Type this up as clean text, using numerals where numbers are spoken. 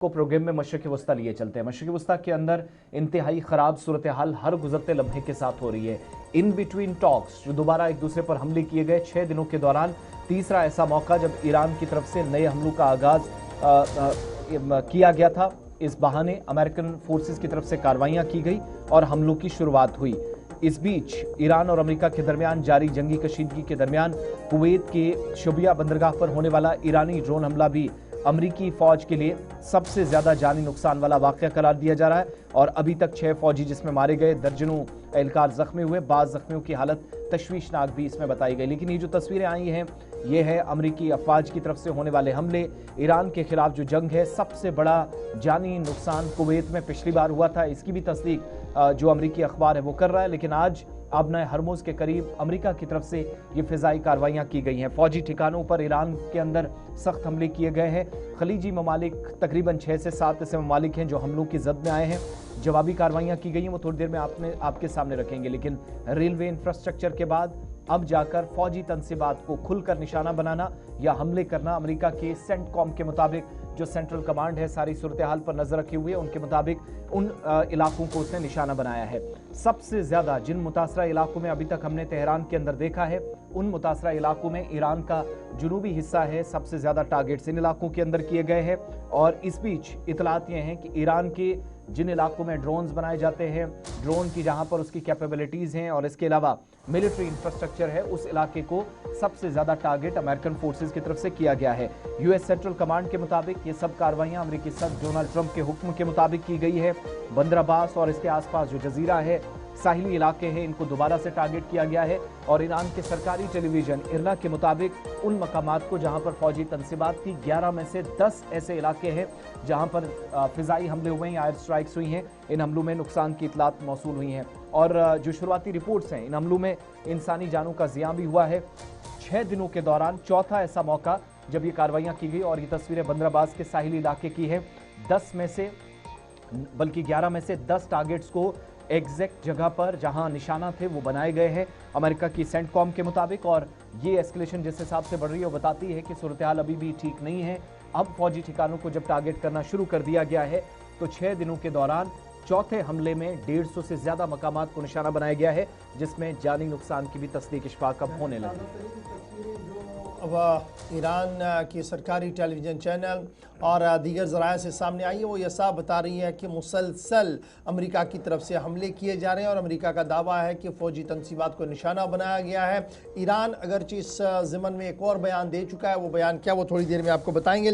को प्रोग्राम में मशरक़ वस्ता लिए चलते हैं। मशरक़ वस्ता के अंदर इंतहाई ख़राब सूरत हाल हर गुजरते लम्हे के साथ हो रही है। इन बिटवीन टॉक्स जो दोबारा एक दूसरे पर हमले किए गए 6 दिनों के दौरान तीसरा ऐसा मौका जब ईरान की तरफ से नए हमलों का आगाज़ किया गया था। इस बहाने अमेरिकन फोर्सेस की तरफ से कार्रवाइयाँ की गई और हमलों की शुरुआत हुई। इस बीच ईरान और अमेरिका के दरमियान जारी जंगी कशीदगी के दरमियान कुवैत के शुबिया बंदरगाह पर होने वाला ईरानी ड्रोन हमला भी अमरीकी फौज के लिए सबसे ज्यादा जानी नुकसान वाला वाकया करार दिया जा रहा है और अभी तक 6 फौजी जिसमें मारे गए, दर्जनों एहलकार जख्मी हुए, बाज जख्मियों की हालत तशवीशनाक भी इसमें बताई गई। लेकिन ये जो तस्वीरें आई हैं ये है अमरीकी अफवाज की तरफ से होने वाले हमले। ईरान के खिलाफ जो जंग है, सबसे बड़ा जानी नुकसान कुवैत में पिछली बार हुआ था, इसकी भी तस्दीक जो अमरीकी अखबार है वो कर रहा है। लेकिन आज आबना हरमुज के करीब अमेरिका की तरफ से ये फिजाई कार्रवाइयां की गई हैं। फौजी ठिकानों पर ईरान के अंदर सख्त हमले किए गए हैं। खलीजी ममालिक तकरीबन 6 से 7 ऐसे ममालिक हैं जो हमलों की जद में आए हैं। जवाबी कार्रवाइयां की गई हैं, वो थोड़ी देर में आपके सामने रखेंगे। लेकिन रेलवे इंफ्रास्ट्रक्चर के बाद अब जाकर फौजी तनसीबात को खुलकर निशाना बनाना या हमले करना, अमेरिका के सेंटकॉम के मुताबिक जो सेंट्रल कमांड है सारी सूरत हाल पर नजर रखे हुए, उनके मुताबिक उन इलाकों को उसने निशाना बनाया है। सबसे ज्यादा जिन मुतासरा इलाकों में अभी तक हमने तेहरान के अंदर देखा है, उन मुतासरा इलाकों में ईरान का जुनूबी हिस्सा है। सबसे ज्यादा टारगेट्स इन इलाकों के अंदर किए गए हैं। और इस बीच इतलात ये हैं कि ईरान के जिन इलाकों में ड्रोन्स बनाए जाते हैं, ड्रोन की जहां पर उसकी कैपेबिलिटीज हैं और इसके अलावा मिलिट्री इंफ्रास्ट्रक्चर है, उस इलाके को सबसे ज्यादा टारगेट अमेरिकन फोर्सेस की तरफ से किया गया है। यूएस सेंट्रल कमांड के मुताबिक ये सब कार्रवाइयां अमेरिकी सदर डोनाल्ड ट्रंप के हुक्म के मुताबिक की गई है। बंदर अब्बास और इसके आसपास जो जजीरा है, साहिली इलाके हैं, इनको दोबारा से टारगेट किया गया है। और ईरान के सरकारी टेलीविजन इरना के मुताबिक उन मकामात को जहां पर फौजी तनसीबात की 11 में से 10 ऐसे इलाके हैं जहां पर फिजाई हमले हुए हैं, एयर स्ट्राइक्स हुई हैं। इन हमलों में नुकसान की इतलात मौसूल हुई हैं और जो शुरुआती रिपोर्ट्स हैं, इन हमलों में इंसानी जानों का ज़ियां भी हुआ है। 6 दिनों के दौरान चौथा ऐसा मौका जब ये कार्रवाइयाँ की गई और ये तस्वीरें बंदर अब्बास के साहिली इलाके की है। 10 में से बल्कि 11 में से 10 टारगेट्स को एग्जैक्ट जगह पर जहां निशाना थे वो बनाए गए हैं अमेरिका की सेंटकॉम के मुताबिक। और ये एस्केलेशन जिस हिसाब से बढ़ रही है वो बताती है कि सूरत हाल अभी भी ठीक नहीं है। अब फौजी ठिकानों को जब टारगेट करना शुरू कर दिया गया है तो 6 दिनों के दौरान चौथे हमले में 150 से ज्यादा मकामात को निशाना बनाया गया है, जिसमें जानी नुकसान की भी तस्दीक इशफाक अब होने लगी। अब ईरान की सरकारी टेलीविज़न चैनल और दीगर ज़राए से सामने आई है, वो यह साफ बता रही है कि मुसलसल अमेरिका की तरफ से हमले किए जा रहे हैं और अमेरिका का दावा है कि फ़ौजी तनसीबात को निशाना बनाया गया है। ईरान अगरचे इस ज़िमन में एक और बयान दे चुका है, वो बयान क्या, वो थोड़ी देर में आपको बताएंगे।